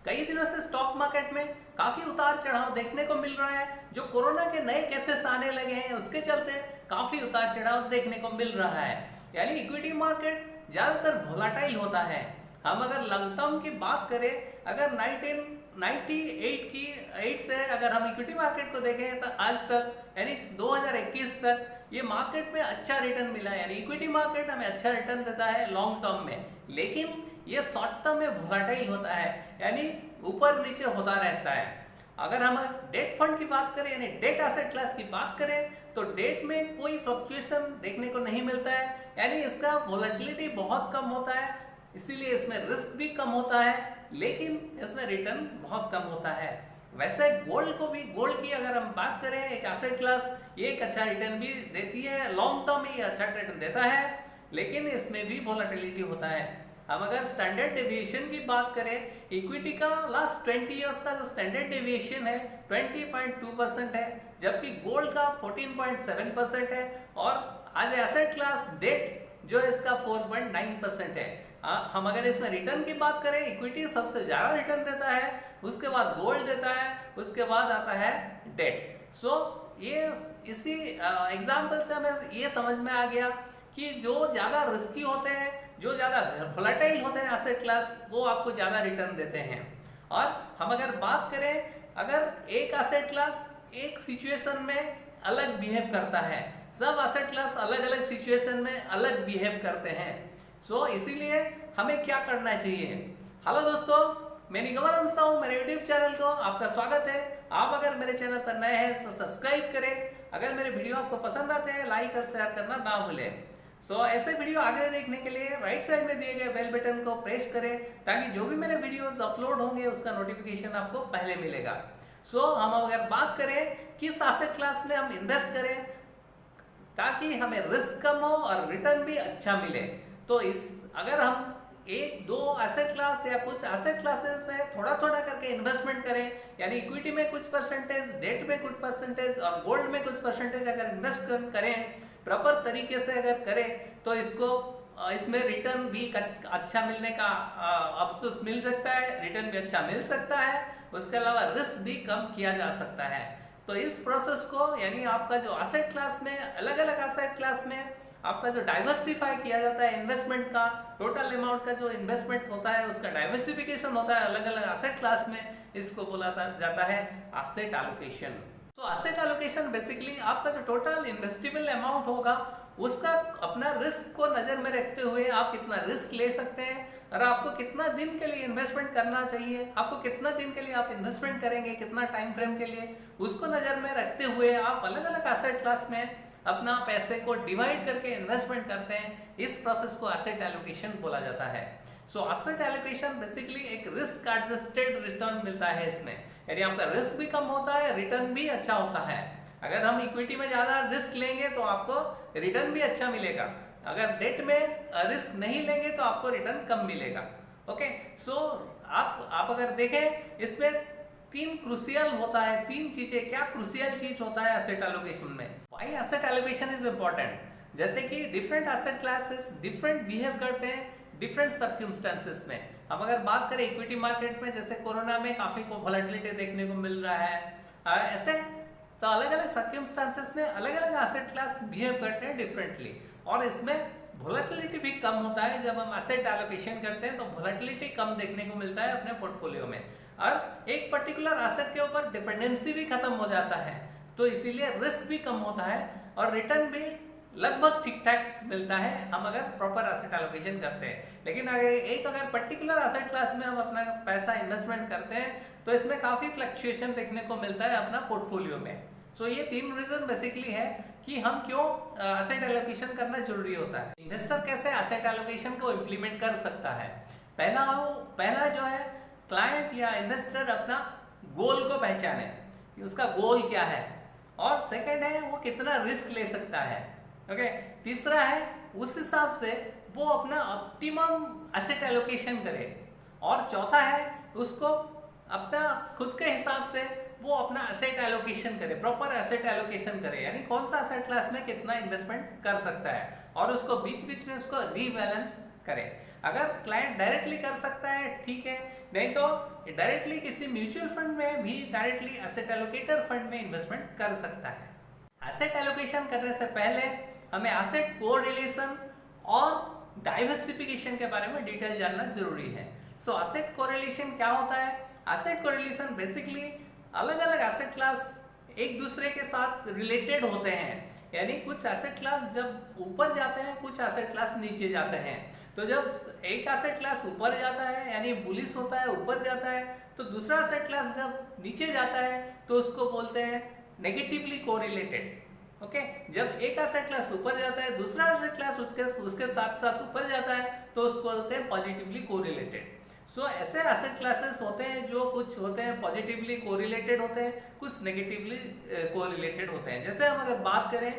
कई दिनों से स्टॉक मार्केट में काफी उतार चढ़ाव देखने को मिल रहा है। जो कोरोना के नए केसेस आने लगे हैं उसके चलते काफी उतार चढ़ाव देखने को मिल रहा है। यानी इक्विटी मार्केट ज्यादातर वोलेटाइल होता है। हम अगर लॉन्ग टर्म की बात करें, अगर 1998 से अगर हम इक्विटी मार्केट को देखें तो आज तक यानी 2021 तक ये मार्केट में अच्छा रिटर्न मिला है। यानी इक्विटी मार्केट हमें अच्छा रिटर्न देता है लॉन्ग टर्म में, लेकिन ये शॉर्ट टर्म में वोलेटाइल होता है, यानी ऊपर नीचे होता रहता है। अगर हम डेट फंड की बात करें यानी डेट एसेट क्लास की बात करें तो डेट में कोई फ्लक्चुएशन देखने को नहीं मिलता है, यानी इसका वोलेटिलिटी बहुत कम होता है, इसीलिए इसमें रिस्क भी कम होता है, लेकिन इसमें रिटर्न बहुत कम होता है। वैसे गोल्ड की अगर हम बात करें, एक एसेट क्लास ये एक अच्छा रिटर्न भी देती है, लॉन्ग टर्म में ये अच्छा रिटर्न देता है, लेकिन इसमें भी वोलेटिलिटी होता है। हम अगर स्टैंडर्ड डेविएशन की बात करें, इक्विटी का लास्ट 20 इयर्स का जो स्टैंडर्ड डेविएशन है 20.2% है, जबकि गोल्ड का 14.7% है, और आज एसेट क्लास डेट जो है इसका 4.9% है। हम अगर इसमें रिटर्न की बात करें, इक्विटी सबसे ज्यादा रिटर्न देता है, उसके बाद गोल्ड देता है, उसके बाद आता है डेट। ये इसी एग्जाम्पल से हमें ये समझ में आ गया कि जो ज्यादा रिस्की होते हैं, जो ज्यादा वोलेटाइल होते हैं एसेट क्लास, वो आपको ज्यादा रिटर्न देते हैं। और हम अगर बात करें, अगर एक एसेट क्लास एक सिचुएशन में अलग बिहेव करता है, सब एसेट क्लास अलग अलग सिचुएशन में अलग बिहेव करते हैं। इसीलिए हमें क्या करना चाहिए। हेलो दोस्तों, मैं निगमन अंसा हूं, मेरे यूट्यूब चैनल को आपका स्वागत है। आप अगर मेरे चैनल पर नए हैं तो सब्सक्राइब करें। अगर मेरे वीडियो आपको पसंद आते हैं, लाइक और शेयर करना ना भूलें। ऐसे वीडियो आगे देखने के लिए राइट साइड में दिए गए बेल बटन को प्रेस करें, ताकि जो भी मेरे वीडियोस अपलोड होंगे उसका नोटिफिकेशन आपको पहले मिलेगा। हम अगर बात करें किस एसेट क्लास में हम इन्वेस्ट करें ताकि हमें रिस्क कम हो और रिटर्न भी अच्छा मिले, तो अगर हम एक दो एसेट क्लास या कुछ एसेट क्लासेस में थोड़ा थोड़ा करके इन्वेस्टमेंट करें, यानी इक्विटी में कुछ परसेंटेज, डेट में कुछ परसेंटेज और गोल्ड में कुछ परसेंटेज अगर इन्वेस्ट करें, प्रॉपर तरीके से अगर करें, तो इसमें रिटर्न भी अच्छा मिलने का अफसोस मिल सकता है, रिटर्न भी अच्छा मिल सकता है, उसके अलावा रिस्क भी कम किया जा सकता है। तो इस प्रोसेस को, यानी आपका जो एसेट क्लास में, अलग अलग एसेट क्लास में आपका जो डाइवर्सिफाई किया जाता है इन्वेस्टमेंट का, टोटल अमाउंट का जो इन्वेस्टमेंट होता है उसका डाइवर्सिफिकेशन होता है अलग अलग एसेट क्लास में, इसको बोला जाता है asset allocation. Asset allocation basically आपका जो टोटल इन्वेस्टेबल अमाउंट होगा उसका अपना रिस्क को नजर में रखते हुए आप कितना रिस्क ले सकते हैं और आपको कितना दिन के लिए इन्वेस्टमेंट करना चाहिए, आपको कितना दिन के लिए आप इन्वेस्टमेंट करेंगे, कितना टाइम फ्रेम के लिए, उसको नजर में रखते हुए आप अलग अलग एसेट क्लास में अपना पैसे को डिवाइड करके इन्वेस्टमेंट करते हैं। इस प्रोसेस को एसेट एलोकेशन बोला जाता है। एसेट एलोकेशन बेसिकली एक रिस्क एडजस्टेड रिटर्न मिलता है इसमें, यानी आपका रिस्क भी कम होता है, रिटर्न भी अच्छा होता है। अगर हम इक्विटी में ज्यादा रिस्क लेंगे तो आपको रिटर्न भी अच्छा मिलेगा, अगर डेट में रिस्क नहीं लेंगे तो आपको रिटर्न कम मिलेगा। ओके, आप अगर देखें, इसमें तीन क्रूशियल होता है, तीन चीजें। क्या क्रूशियल चीज होता है एसेट एलोकेशन में? Why asset allocation is important? जैसे कि different asset classes different behave करते हैं डिफरेंट सर्कमस्टेंसेस में। हम अगर बात करें इक्विटी मार्केट में, जैसे कोरोना में काफी वोलेटिलिटी देखने को मिल रहा है, ऐसे तो अलग अलग सर्कमस्टेंसेस में अलग अलग एसेट क्लास बिहेव करते हैं डिफरेंटली, और इसमें वोलेटिलिटी भी कम होता है। जब हम एसेट एलोकेशन करते हैं तो वोलेटिलिटी कम देखने को मिलता है अपने पोर्टफोलियो में, और एक पर्टिकुलर एसेट के ऊपर डिपेंडेंसी भी खत्म हो जाता है, तो इसीलिए रिस्क भी कम होता है और रिटर्न भी लगभग ठीक ठाक मिलता है हम अगर प्रॉपर एसेट एलोकेशन करते हैं। लेकिन अगर पर्टिकुलर एसेट क्लास में हम अपना पैसा इन्वेस्टमेंट करते हैं तो इसमें काफी फ्लक्चुएशन देखने को मिलता है अपना पोर्टफोलियो में। ये तीन रीजन बेसिकली है कि हम क्यों एसेट एलोकेशन करना जरूरी होता है। इन्वेस्टर कैसे एसेट एलोकेशन को इम्प्लीमेंट कर सकता है? पहला जो है, क्लाइंट या इन्वेस्टर अपना गोल को पहचाने, उसका गोल क्या है, और सेकंड है वो कितना रिस्क ले सकता है। ओके, तीसरा है उस हिसाब से वो अपना ऑप्टिमम एसेट एलोकेशन करे, और चौथा है उसको अपना खुद के हिसाब से वो अपना एसेट एलोकेशन करे, प्रॉपर एसेट एलोकेशन करे, यानी कौन सा एसेट क्लास में कितना इन्वेस्टमेंट कर सकता है, और उसको बीच बीच में उसको रीबैलेंस करें। अगर क्लाइंट डायरेक्टली कर सकता है ठीक है, नहीं तो डायरेक्टली किसी म्यूचुअल फंड में भी डायरेक्टली एसेट एलोकेटर फंड में इन्वेस्टमेंट कर सकता है। एसेट एलोकेशन करने से पहले हमें एसेट कोरिलेशन और डाइवर्सिफिकेशन के बारे में डिटेल जानना जरूरी है। सो एसेट कोरिलेशन क्या होता है? एसेट कोरिलेशन बेसिकली अलग अलग एसेट क्लास एक दूसरे के साथ रिलेटेड होते हैं, यानी कुछ एसेट क्लास जब ऊपर जाते हैं, कुछ एसेट क्लास नीचे जाते हैं। तो जब एक एसेट क्लास ऊपर जाता है यानी बुलिश होता है, ऊपर जाता है, तो दूसरा एसेट क्लास जब नीचे जाता है तो उसको बोलते हैं नेगेटिवली कोरिलेटेड। ओके, जब एक एसेट क्लास ऊपर जाता है, दूसरा एसेट क्लास उसके साथ साथ ऊपर जाता है, तो उसको बोलते हैं पॉजिटिवली कोरिलेटेड। सो ऐसे एसेट क्लासेस होते हैं जो कुछ होते हैं पॉजिटिवली कोरिलेटेड होते हैं, कुछ नेगेटिवली कोरिलेटेड होते हैं। जैसे हम अगर बात करें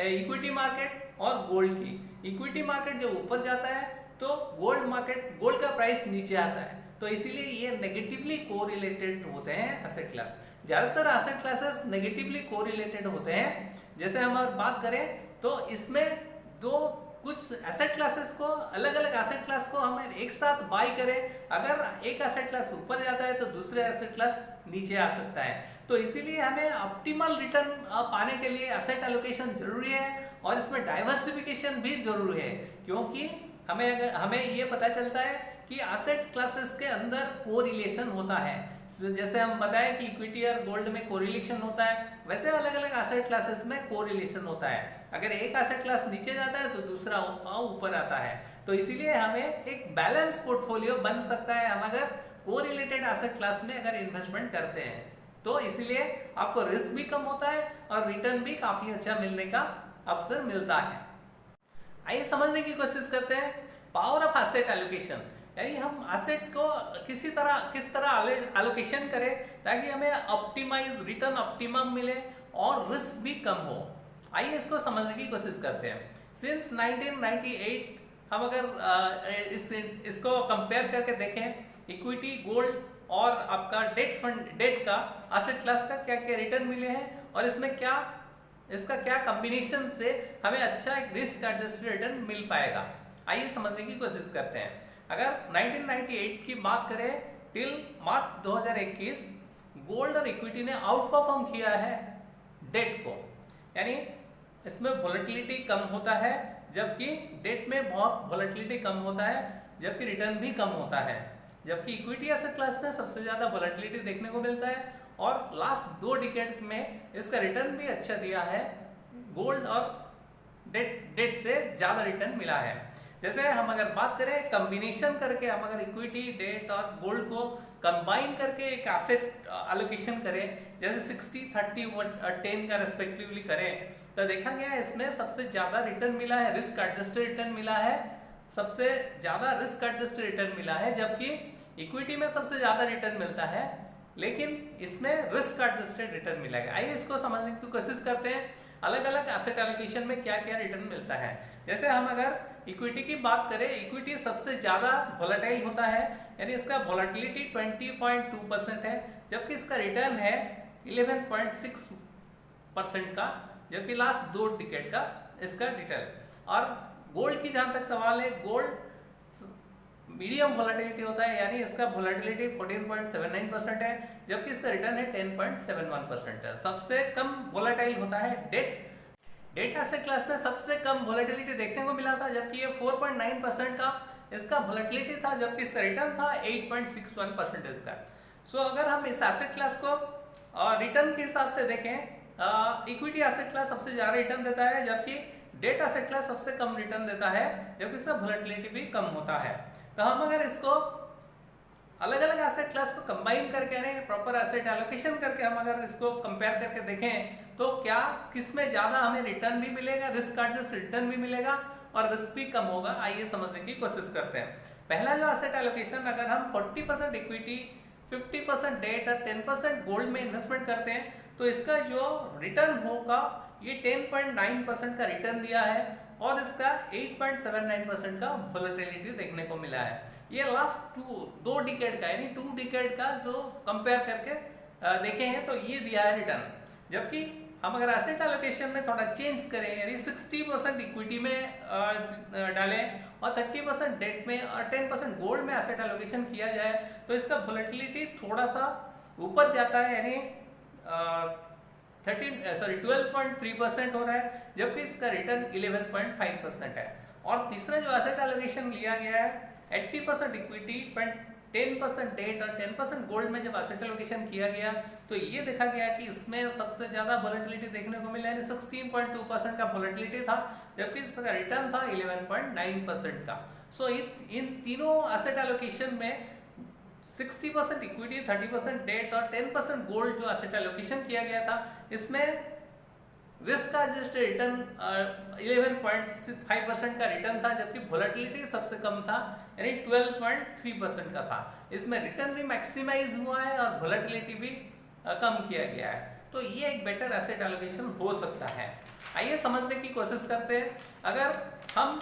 इक्विटी मार्केट और गोल्ड की, इक्विटी मार्केट जब ऊपर जाता है तो गोल्ड का प्राइस नीचे आता है, तो इसीलिए ये नेगेटिवली कोरिलेटेड होते हैं एसेट क्लास। ज्यादातर एसेट क्लासेस नेगेटिवली कोरिलेटेड होते हैं। जैसे हम अगर बात करें तो इसमें कुछ एसेट क्लासेस को, अलग अलग एसेट क्लास को हमें एक साथ बाय करें, अगर एक एसेट क्लास ऊपर जाता है तो दूसरे एसेट क्लास नीचे आ सकता है। तो इसीलिए हमें ऑप्टिमल रिटर्न पाने के लिए एसेट एलोकेशन जरूरी है और इसमें डाइवर्सिफिकेशन भी जरूरी है, क्योंकि हमें ये पता चलता है कि एसेट क्लासेस के अंदर कोरिलेशन होता है। जैसे हम बताएं कि इक्विटी और गोल्ड में कोरिलेशन होता है, वैसे अलग अलग एसेट क्लासेस में कोरिलेशन होता है। अगर एक एसेट क्लास नीचे जाता है तो दूसरा ऊपर आता है, तो इसीलिए हमें एक बैलेंस पोर्टफोलियो बन सकता है हम अगर कोरिलेटेड एसेट क्लास में अगर इन्वेस्टमेंट करते हैं। तो इसीलिए आपको रिस्क भी कम होता है और रिटर्न भी काफी अच्छा मिलने का अवसर मिलता है। आइए समझने की कोशिश करते हैं पावर ऑफ एसेट एलोकेशन, यानी हम एसेट को किस तरह एलोकेशन करें ताकि हमें ऑप्टिमाइज रिटर्न ऑप्टिमम मिले और रिस्क भी कम हो। आइए इसको समझने की कोशिश करते हैं। सिंस 1998 हम अगर इसको कंपेयर करके देखें इक्विटी, गोल्ड और आपका डेट का एसेट क्लास का क्या क्या रिटर्न मिले हैं और इसका क्या कॉम्बिनेशन से हमें अच्छा एक रिस्क एडजस्टेड रिटर्न मिल पाएगा। आइए समझने की कोशिश करते हैं। अगर 1998 की बात करें टिल मार्च 2021, गोल्ड और इक्विटी ने आउट परफॉर्म किया है डेट को, यानी इसमें वोलेटिलिटी कम होता है, जबकि डेट में बहुत वोलेटिलिटी कम होता है, जबकि रिटर्न भी कम होता है। जबकि इक्विटी एसेट क्लास में सबसे ज्यादा वोलेटिलिटी देखने को मिलता है और लास्ट 2 डिकेड में इसका रिटर्न भी अच्छा दिया है, गोल्ड और डेट से ज्यादा रिटर्न मिला है। जैसे हम अगर बात करें कॉम्बिनेशन करके, हम अगर इक्विटी, डेट और गोल्ड को कंबाइन करके एक एसेट एलोकेशन करें, जैसे 60-30-10 का रेस्पेक्टिवली करें, तो देखा गया इसमें सबसे ज्यादा रिटर्न मिला है, रिस्क एडजस्टेड रिटर्न मिला है, सबसे ज्यादा रिस्क एडजस्टेड रिटर्न मिला है। जबकि इक्विटी में सबसे ज्यादा रिटर्न मिलता है लेकिन इसमें रिस्क एडजस्टेड रिटर्न मिलेगा। आइए इसको समझने की कोशिश करते हैं अलग अलग एसेट एलोकेशन में क्या क्या रिटर्न मिलता है। जैसे हम अगर इक्विटी की बात करें, इक्विटी सबसे ज्यादा वोलेटाइल होता है, यानी इसका वोलेटिलिटी 20.2% है, जबकि इसका रिटर्न है 11.6% का, जबकि लास्ट 2 डिकेड का इसका रिटर्न। और गोल्ड की जहां तक सवाल है, गोल्ड मीडियम वोलेटिलिटी होता है, यानी इसका वोलेटिलिटी 14.79% है, जबकि इसका रिटर्न है 10.71% है। सबसे कम वोलेटाइल होता है डेट एसेट क्लास में सबसे कम वोलेटिलिटी देखने को मिला था, जबकि ये 4.9% का इसका वोलेटिलिटी था, जबकि इसका रिटर्न था 8.61% इसका। सो अगर हम इस एसेट क्लास को रिटर्न के हिसाब से देखें, इक्विटी एसेट क्लास सबसे ज्यादा रिटर्न देता है, जबकि डेट एसेट क्लास सबसे कम रिटर्न देता है, जबकि इसका वोलेटिलिटी भी कम होता है। तो हम अगर इसको अलग अलग एसेट क्लास को कंबाइन करके, यानी प्रॉपर एसेट एलोकेशन करके हम अगर इसको कंपेयर करके देखें तो क्या किसमें ज्यादा हमें रिटर्न भी मिलेगा, रिस्क एडजस्ट रिटर्न भी मिलेगा और रिस्क भी कम होगा। आइए समझने की कोशिश करते हैं। पहला जो एसेट एलोकेशन, अगर हम 40% इक्विटी, 50% डेट और 10% गोल्ड में इन्वेस्टमेंट करते हैं तो इसका जो रिटर्न होगा ये 10.9% का रिटर्न दिया है और इसका 8.79% का वोलेटिलिटी देखने को मिला है। ये लास्ट 2 डिकेड का, यानी 2 डिकेड का जो कंपेयर करके देखे हैं तो ये दिया है रिटर्न। जबकि हम अगर एसेट एलोकेशन में थोड़ा चेंज करें, यानी 60% इक्विटी में डालें और 30% डेट में और 10% गोल्ड में एसेट एलोकेशन किया जाए तो इसका वोलेटिलिटी थोड़ा सा ऊपर जाता है, यानी 12.3% हो रहा है, जबकि इसका रिटर्न 11.5% है। और तीसरा जो एसेट एलोकेशन लिया गया है 80% इक्विटी, 10% डेट और 10% गोल्ड में जब एसेट एलोकेशन किया गया तो ये देखा गया कि इसमें सबसे ज्यादा वोलेटिलिटी देखने को मिला, यानी 16.2% का वोलेटिलिटी था, जबकि इसका रिटर्न था 11.9% का। सो इन तीनों एसेट एलोकेशन में 60% इक्विटी, 30% डेट और 10% गोल्ड जो एसेट एलोकेशन किया गया था, इसमें रिस्क एडजस्टेड रिटर्न 11.5% का रिटर्न था, जबकि वोलेटिलिटी सबसे कम था, यानी 12.3% का था। इसमें रिटर्न भी मैक्सिमाइज हुआ है और वोलेटिलिटी भी कम किया गया है। तो ये एक बेटर एसेट एलोकेशन हो सकता है। आइए समझने की कोशिश करते हैं। अगर हम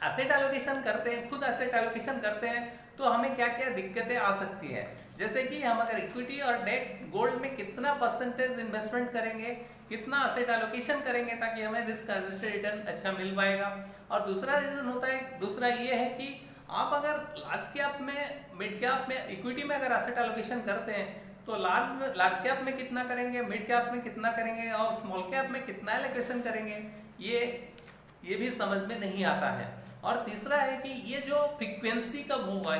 एसेट एलोकेशन करते हैं, खुद एसेट एलोकेशन करते हैं, तो हमें क्या क्या दिक्कतें आ सकती है। जैसे कि हम अगर इक्विटी और डेट गोल्ड में कितना परसेंटेज इन्वेस्टमेंट करेंगे, कितना एसेट एलोकेशन करेंगे ताकि हमें रिस्क एडजस्टेड रिटर्न अच्छा मिल पाएगा। और दूसरा रीजन होता है, दूसरा ये है कि आप अगर लार्ज कैप में, मिड कैप में, इक्विटी में अगर एसेट एलोकेशन करते हैं तो लार्ज कैप में कितना करेंगे, मिड कैप में कितना करेंगे और स्मॉल कैप में कितना एलोकेशन करेंगे, ये भी समझ में नहीं आता है। और तीसरा है कि ये जो फ्रीक्वेंसी कब होगा,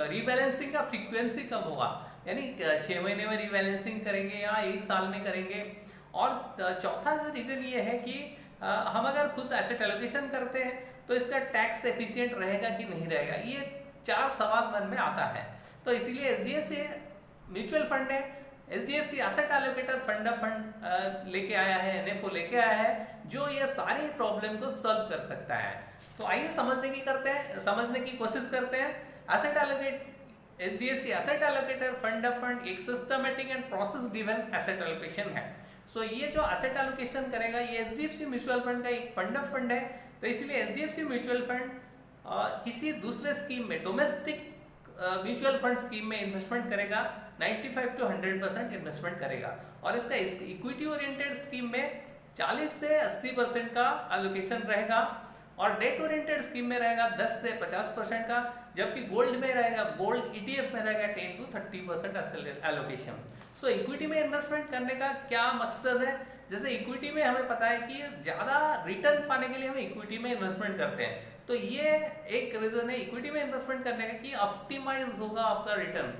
रीबैलेंसिंग का फ्रीक्वेंसी कब होगा, यानी 6 महीने में रीबैलेंसिंग करेंगे या 1 साल में करेंगे। और चौथा जो रीजन ये है कि हम अगर खुद एसेट एलोकेशन करते हैं तो इसका टैक्स एफिशिएंट रहेगा कि नहीं रहेगा, ये 4 सवाल मन में आता है। तो इसीलिए एचडीएफसी म्यूचुअल फंड ने एचडीएफसी एसेट एलोकेटर फंड लेके आया है, एनएफओ लेके आया है, जो ये सारी प्रॉब्लम को सॉल्व कर सकता है। तो आइए समझने की कोशिश करते हैं। Asset allocate HDFC asset allocator fund एक systematic and process driven asset allocation है। सो ये जो एसेट एलोकेशन करेगा, ये एचडीएफसी म्यूचुअल फंड का एक फंड है। तो इसलिए एचडीएफसी म्यूचुअल फंड किसी दूसरे स्कीम में, डोमेस्टिक म्यूचुअल फंड स्कीम में इन्वेस्टमेंट करेगा, 95 to 100% इन्वेस्टमेंट करेगा। और इसका इक्विटी ओरिएंटेड स्कीम में 40 से 80% का एलोकेशन रहेगा, और डेट ओरिएंटेड स्कीम में रहेगा 10 से 50% का, जबकि गोल्ड में रहेगा, गोल्ड ईटीएफ में रहेगा 10 to 30% एलोकेशन। सो इक्विटी में इन्वेस्टमेंट करने का क्या मकसद है? जैसे इक्विटी में हमें पता है कि ज्यादा रिटर्न पाने के लिए हम इक्विटी में इन्वेस्टमेंट करते हैं, तो ये एक रीजन है इक्विटी में इन्वेस्टमेंट करने का कि ऑप्टिमाइज होगा आपका रिटर्न।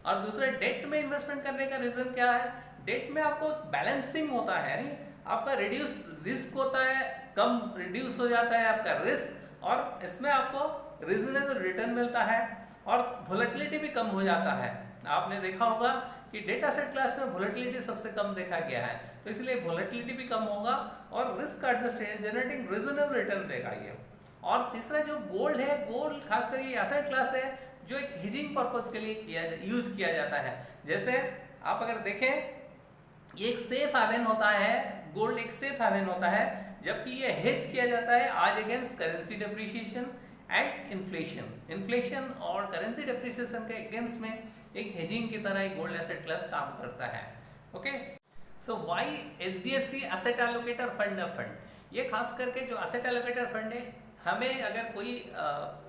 और दूसरा डेट में इन्वेस्टमेंट करने का रीजन क्या है? डेट में आपको बैलेंसिंग होता है, यानी आपका रिड्यूस रिस्क होता है, कम रिड्यूस हो जाता है आपका रिस्क, और इसमें आपको रीजनेबल रिटर्न मिलता है और वोलेटिलिटी भी कम हो जाता है। आपने देखा होगा कि डेटा सेट क्लास में वोलेटिलिटी सबसे कम देखा गया है, तो इसलिए वोलेटिलिटी भी कम होगा और risk adjusted generating reasonable return देगा ये। और तीसरा जो गोल्ड है, गोल्ड खासकर ये एसेट क्लास है जो एक हेजिंग पर्पस के लिए यूज किया जाता है। जैसे आप अगर देखें, ये एक सेफ हेवन होता है, गोल्ड एक सेफ हेवन होता है, जबकि ये हेज किया जाता है आज against currency depreciation and inflation और करेंसी डेप्रिसिएशन के अगेंस्ट में एक हेजिंग की तरह एक गोल्ड एसेट क्लास काम करता है। Okay, so why HDFC asset allocator fund, ये खास करके जो एसेट एलोकेटर फंड है, हमें अगर कोई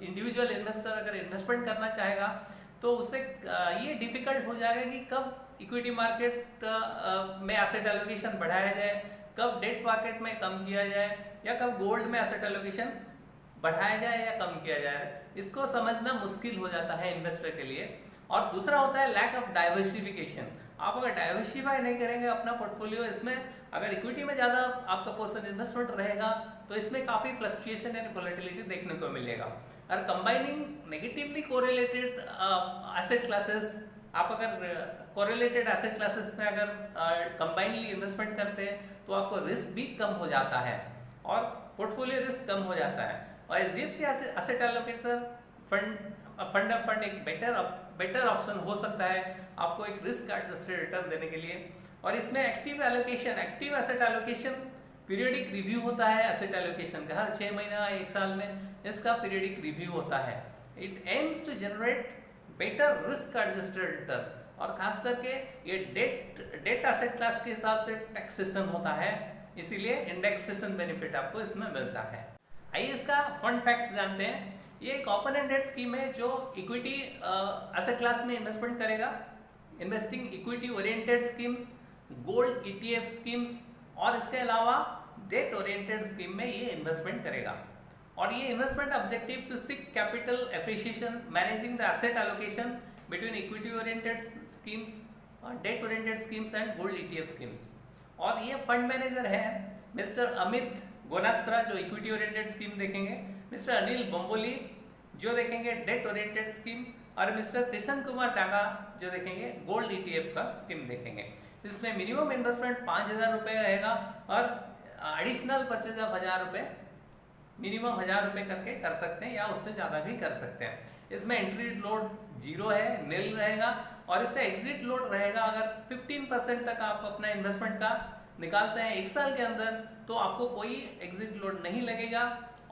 इंडिविजुअल इन्वेस्टर अगर इन्वेस्टमेंट करना चाहेगा तो उसे ये डिफिकल्ट हो जाएगा कि कब इक्विटी मार्केट में एसेट एलोकेशन बढ़ाया जाए, कब डेट मार्केट में कम किया जाए, या कब गोल्ड में एसेट एलोकेशन बढ़ाया जाए या कम किया जाए। इसको समझना मुश्किल हो जाता है इन्वेस्टर के लिए। और दूसरा होता है लैक ऑफ डाइवर्सिफिकेशन। आप अगर डाइवर्सिफाई नहीं करेंगे अपना पोर्टफोलियो, इसमें अगर इक्विटी में ज़्यादा आपका पोर्शन इन्वेस्टमेंट रहेगा तो इसमें काफ़ी फ्लक्चुएशन एंड वोलेटिलिटी देखने को मिलेगा। और combining negatively correlated asset classes, आप अगर कोरिलेटेड एसेट क्लासेस में अगर कंबाइनली इन्वेस्टमेंट करते हैं तो आपको रिस्क भी कम हो जाता है और पोर्टफोलियो रिस्क कम हो जाता है। और एचडीएफसी एसेट एलोकेटर फंड एक बेटर ऑप्शन हो सकता है आपको एक रिस्क एडजस्टेड रिटर्न देने के लिए। और इसमें active asset allocation periodic review होता है एसेट एलोकेशन का, हर 6 महीना 1 साल में इसका पीरियडिक रिव्यू होता है। It aims to generate better risk adjusted return, और खास करके ये डेट एसेट क्लास के हिसाब से टैक्सेशन होता है, इसीलिए इंडेक्सेशन बेनिफिट आपको इसमें मिलता है। आइए इसका फंड फैक्ट्स जानते हैं। ये एक ओपन एंडेड स्कीम है जो इक्विटी एसेट क्लास में इन्वेस्टमेंट करेगा, investing equity oriented schemes, gold ETF schemes और इसके अलावा डेट ओरिएंटेड स्कीम में ये इन्वेस्टमेंट करेगा। और ये investment objective to seek capital appreciation, managing the asset allocation between equity oriented schemes, debt oriented schemes and gold ETF schemes. और ये फंड मैनेजर है मिस्टर अमित गोनात्रा जो इक्विटी ओरिएंटेड स्कीम देखेंगे, मिस्टर अनिल बम्बोली जो देखेंगे डेट ओरिएंटेड स्कीम, और mister Krishna Kumar Taga जो देखेंगे गोल्ड ईटीएफ का स्कीम देखेंगे। इसमें मिनिमम इन्वेस्टमेंट 5,000 रुपये रहेगा और एडिशनल परचेज ऑफ 1,000 रुपये, मिनिमम 1,000 रुपये करके कर सकते हैं या उससे ज़्यादा भी कर सकते हैं। इसमें एंट्री लोड 0 है, नील रहेगा, और इसका एग्जिट लोड रहेगा अगर 15% तक आप अपना इन्वेस्टमेंट का निकालते हैं 1 साल के अंदर तो आपको कोई एग्जिट लोड नहीं लगेगा,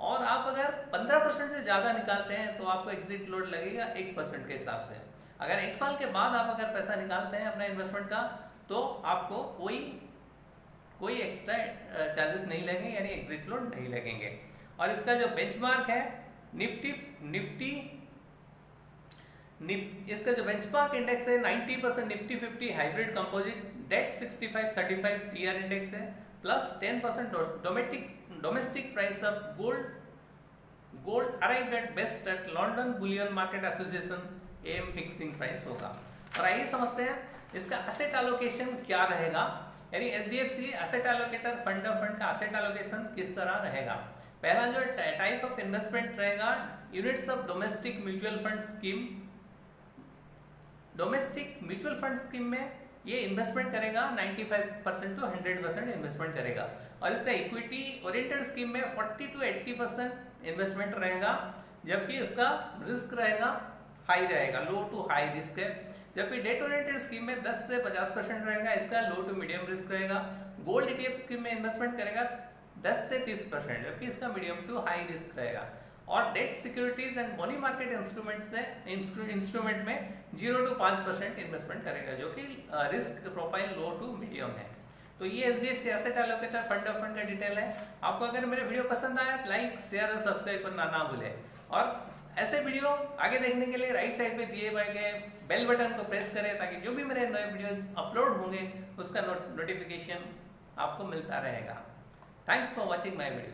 और आप अगर 15% से ज़्यादा निकालते हैं तो आपको एग्जिट लोड लगेगा 1% के हिसाब से। अगर 1 साल के बाद आप अगर पैसा निकालते हैं अपना इन्वेस्टमेंट का तो आपको कोई एक्स्ट्रा चार्जेस नहीं लगेंगे, यानी एग्जिट लोड नहीं लगेंगे। और इसका जो बेंचमार्क है इसका जो बेंचमार्क इंडेक्स है 90% Nifty 50 hybrid composite debt 65-35 TR index है, plus 10% domestic price of gold arrived at best at London bullion market association M fixing price होगा। और आइए समझते हैं इसका एसेट एलोकेशन क्या रहेगा, यानी एचडीएफसी एसेट एलोकेटर फंड का एसेट एलोकेशन किस तरह रहेगा। पहला जो टाइप ऑफ इन्वेस्टमेंट रहेगा units of domestic mutual fund scheme. Domestic mutual fund scheme में ये इन्वेस्टमेंट करेगा 95% टू 100% इन्वेस्टमेंट करेगा, और इसका इक्विटी ओरिएंटेड स्कीम में 40 to 80% इन्वेस्टमेंट रहेगा, जबकि इसका रिस्क रहेगा हाई रहेगा, लो टू हाई रिस्क है। जबकि डेट ओरिएंटेड स्कीम में 10 से 50% रहेगा, इसका लो टू मीडियम रिस्क रहेगा। गोल्ड ईटीएफ स्कीम में इन्वेस्टमेंट करेगा 10 से 30%, जबकि इसका मीडियम टू हाई रिस्क रहेगा। और debt securities and money market instrument में 0 to 5% इन्वेस्टमेंट करेगा, जो कि risk profile low to medium है। तो ये एचडीएफसी एसेट एलोकेटर फंड का डिटेल है। आपको अगर मेरे वीडियो पसंद आया तो लाइक शेयर और सब्सक्राइब करना ना भूलें, और ऐसे वीडियो आगे देखने के लिए राइट साइड पे दिए गए बेल बटन को प्रेस करें ताकि जो भी मेरे नए वीडियोस अपलोड होंगे उसका नोटिफिकेशन आपको मिलता रहेगा। Thanks for watching my video.